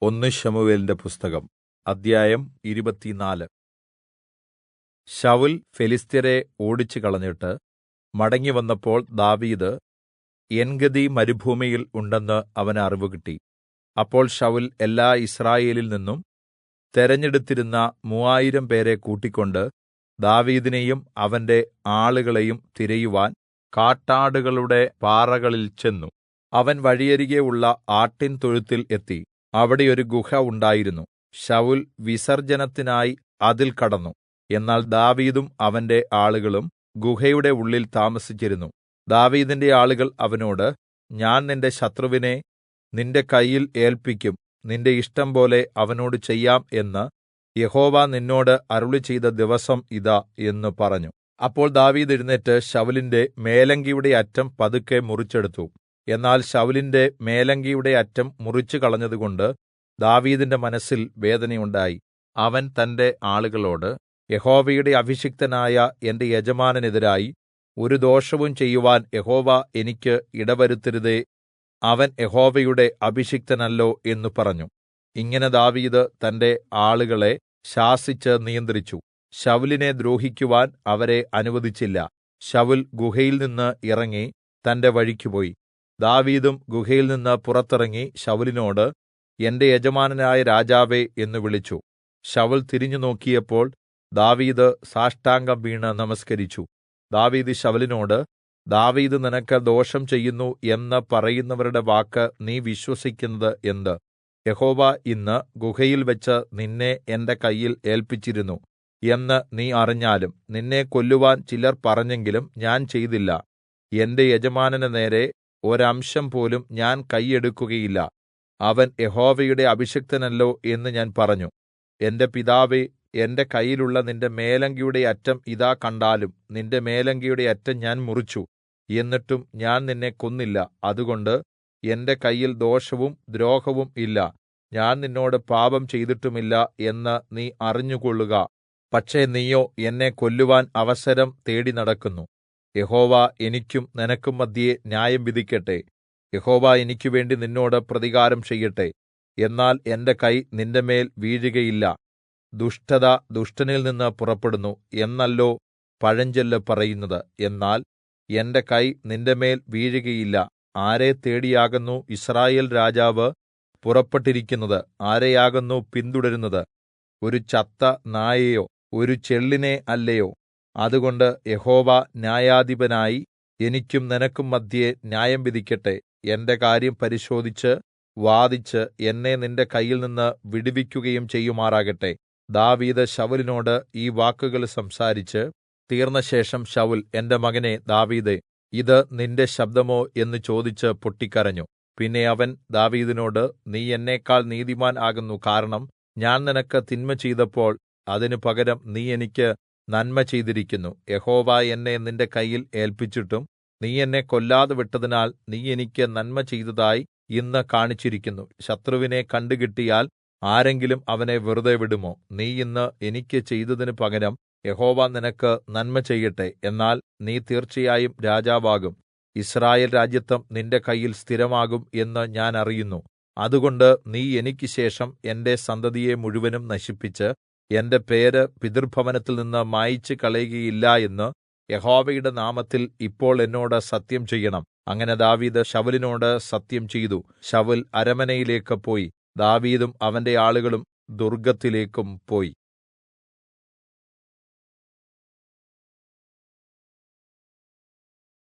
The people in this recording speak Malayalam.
ഒന്ന് ശമൂവേലിന്റെ പുസ്തകം അദ്ധ്യായം 24. ശൌൽ ഫെലിസ്ത്യരെ ഓടിച്ചുകളഞ്ഞിട്ട് മടങ്ങിവന്നപ്പോൾ ദാവീദ് എൻഗദി മരുഭൂമിയിൽ ഉണ്ടെന്ന് അവന് അറിവുകിട്ടി. അപ്പോൾ ശൌൽ എല്ലാ യിസ്രായേലിൽ നിന്നും തെരഞ്ഞെടുത്തിരുന്ന 3000 പേരെ കൂട്ടിക്കൊണ്ട് ദാവീദിനെയും അവന്റെ ആളുകളെയും തിരയുവാൻ കാട്ടാടുകളുടെ പാറകളിൽ ചെന്നു. അവൻ വഴിയരികെ ഉള്ള ആട്ടിൻ തൊഴുത്തിൽ എത്തി. അവിടെ ഒരു ഗുഹ ഉണ്ടായിരുന്നു. ശൌൽ വിസർജ്ജനത്തിനായി അതിൽ കടന്നു. എന്നാൽ ദാവീദും അവന്റെ ആളുകളും ഗുഹയുടെ ഉള്ളിൽ താമസിച്ചിരുന്നു. ദാവീദിന്റെ ആളുകൾ അവനോട്, ഞാൻ നിന്റെ ശത്രുവിനെ നിന്റെ കയ്യിൽ ഏല്പിക്കും, നിന്റെ ഇഷ്ടംപോലെ അവനോട് ചെയ്യാം എന്ന് യഹോവ നിന്നോട് അരുളിച്ചെയ്ത ദിവസം ഇതാ എന്ന് പറഞ്ഞു. അപ്പോൾ ദാവീദ് എഴുന്നേറ്റ് ശൌലിന്റെ മേലങ്കിയുടെ അറ്റം പതുക്കെ മുറിച്ചെടുത്തു. എന്നാൽ ശൌലിന്റെ മേലങ്കിയുടെ അറ്റം മുറിച്ചുകളഞ്ഞതുകൊണ്ട് ദാവീദിന്റെ മനസ്സിൽ വേദനയുണ്ടായി. അവൻ തന്റെ ആളുകളോട്, യഹോവയുടെ അഭിഷിക്തനായ എന്റെ യജമാനനെതിരായി ഒരു ദോഷവും ചെയ്യുവാൻ യഹോവ എനിക്ക് ഇടവരുത്തരുതേ, അവൻ യഹോവയുടെ അഭിഷിക്തനല്ലോ എന്ന് പറഞ്ഞു. ഇങ്ങനെ ദാവീദ് തന്റെ ആളുകളെ ശാസിച്ച് നിയന്ത്രിച്ചു. ശൌലിനെ ദ്രോഹിക്കുവാൻ അവരെ അനുവദിച്ചില്ല. ശൌൽ ഗുഹയിൽനിന്ന് ഇറങ്ങി തന്റെ വഴിക്കുപോയി. ദാവീദും ഗുഹയിൽനിന്ന് പുറത്തിറങ്ങി ശൌലിനോട്, എന്റെ യജമാനനായ രാജാവേ എന്ന് വിളിച്ചു. ശൌൽ തിരിഞ്ഞു നോക്കിയപ്പോൾ ദാവീദ് സാഷ്ടാംഗം വീണ് നമസ്കരിച്ചു. ദാവീദ് ശൌലിനോട്, ദാവീദ് നിനക്ക് ദോഷം ചെയ്യുന്നു എന്ന് പറയുന്നവരുടെ വാക്ക് നീ വിശ്വസിക്കുന്നത് എന്ത്? യഹോവ ഇന്ന് ഗുഹയിൽവെച്ച് നിന്നെ എന്റെ കയ്യിൽ ഏല്പിച്ചിരുന്നു എന്ന് നീ അറിഞ്ഞാലും നിന്നെ കൊല്ലുവാൻ ചിലർ പറഞ്ഞെങ്കിലും ഞാൻ ചെയ്തില്ല. എന്റെ യജമാനന് നേരെ ഒരംശം പോലും ഞാൻ കൈ എടുക്കുകയില്ല. അവൻ യഹോവയുടെ അഭിഷിക്തനല്ലോ എന്ന് ഞാൻ പറഞ്ഞു. എന്റെ പിതാവേ, എന്റെ കയ്യിലുള്ള നിന്റെ മേലങ്കിയുടെ അറ്റം ഇതാ കണ്ടാലും നിന്റെ മേലങ്കിയുടെ അറ്റം ഞാൻ മുറിച്ചു. എന്നിട്ടും ഞാൻ നിന്നെ കൊന്നില്ല. അതുകൊണ്ട് എന്റെ കയ്യിൽ ദോഷവും ദ്രോഹവും ഇല്ല. ഞാൻ നിന്നോട് പാപം ചെയ്തിട്ടുമില്ല എന്ന് നീ അറിഞ്ഞുകൊള്ളുക. പക്ഷേ നീയോ എന്നെ കൊല്ലുവാൻ അവസരം തേടി നടക്കുന്നു. യഹോവ എനിക്കും നിനക്കും മദ്ധ്യേ ന്യായം വിധിക്കട്ടെ. യഹോവ എനിക്കുവേണ്ടി നിന്നോട് പ്രതികാരം ചെയ്യട്ടെ. എന്നാൽ എന്റെ കൈ നിന്റെമേൽ വീഴുകയില്ല. ദുഷ്ടത ദുഷ്ടനിൽ നിന്ന് പുറപ്പെടുന്നു എന്നല്ലോ പഴഞ്ചൊല്ല് പറയുന്നത്. എന്നാൽ എന്റെ കൈ നിന്റെമേൽ വീഴുകയില്ല. ആരെ തേടിയാകുന്നു യിസ്രായേൽ രാജാവ് പുറപ്പെട്ടിരിക്കുന്നത്? ആരെയാകുന്നു പിന്തുടരുന്നത്? ഒരു ചത്ത നായെയോ ഒരു ചെള്ളിനെ അല്ലയോ? അതുകൊണ്ട് യഹോവ ന്യായാധിപനായി എനിക്കും നിനക്കും മദ്ധ്യേ ന്യായം വിധിക്കട്ടെ. എന്റെ കാര്യം പരിശോധിച്ച് വാദിച്ച് എന്നെ നിന്റെ കയ്യിൽനിന്ന് വിടുവിക്കുകയും ചെയ്യുമാറാകട്ടെ. ദാവീദ് ശൌലിനോട് ഈ വാക്കുകൾ സംസാരിച്ച് തീർന്നശേഷം ശൌൽ, എന്റെ മകനേ ദാവീദേ, ഇത് നിന്റെ ശബ്ദമോ എന്ന് ചോദിച്ച് പൊട്ടിക്കരഞ്ഞു. പിന്നെ അവൻ ദാവീദിനോട്, നീ എന്നേക്കാൾ നീതിമാൻ ആകുന്നു. കാരണം ഞാൻ നിനക്ക് തിന്മ ചെയ്തപ്പോൾ അതിന് പകരം നീ എനിക്ക് നന്മ ചെയ്തിരിക്കുന്നു. യഹോവ എന്നെ നിന്റെ കയ്യിൽ ഏല്പിച്ചിട്ടും നീ എന്നെ കൊല്ലാതെ വിട്ടതിനാൽ നീ എനിക്ക് നന്മ ചെയ്തതായി ഇന്ന് കാണിച്ചിരിക്കുന്നു. ശത്രുവിനെ കണ്ടുകിട്ടിയാൽ ആരെങ്കിലും അവനെ വെറുതെ വിടുമോ? നീ ഇന്ന് എനിക്ക് ചെയ്തതിന് പകരം യഹോവ നിനക്ക് നന്മ ചെയ്യട്ടെ. എന്നാൽ നീ തീർച്ചയായും രാജാവാകും. യിസ്രായേൽ രാജത്വം നിന്റെ കയ്യിൽ സ്ഥിരമാകും എന്ന് ഞാൻ അറിയുന്നു. അതുകൊണ്ട് നീ എനിക്ക് ശേഷം എന്റെ സന്തതിയെ മുഴുവനും നശിപ്പിച്ച് എന്റെ പേര് പിതൃഭവനത്തിൽനിന്ന് മായിച്ചു കളയുകയില്ല എന്ന് യഹോവയുടെ നാമത്തിൽ ഇപ്പോൾ എന്നോട് സത്യം ചെയ്യണം. അങ്ങനെ ദാവീദ് ശൌലിനോട് സത്യം ചെയ്തു. ശൌൽ അരമനയിലേക്ക് പോയി. ദാവീദും അവന്റെ ആളുകളും ദുർഗ്ഗത്തിലേക്കും പോയി.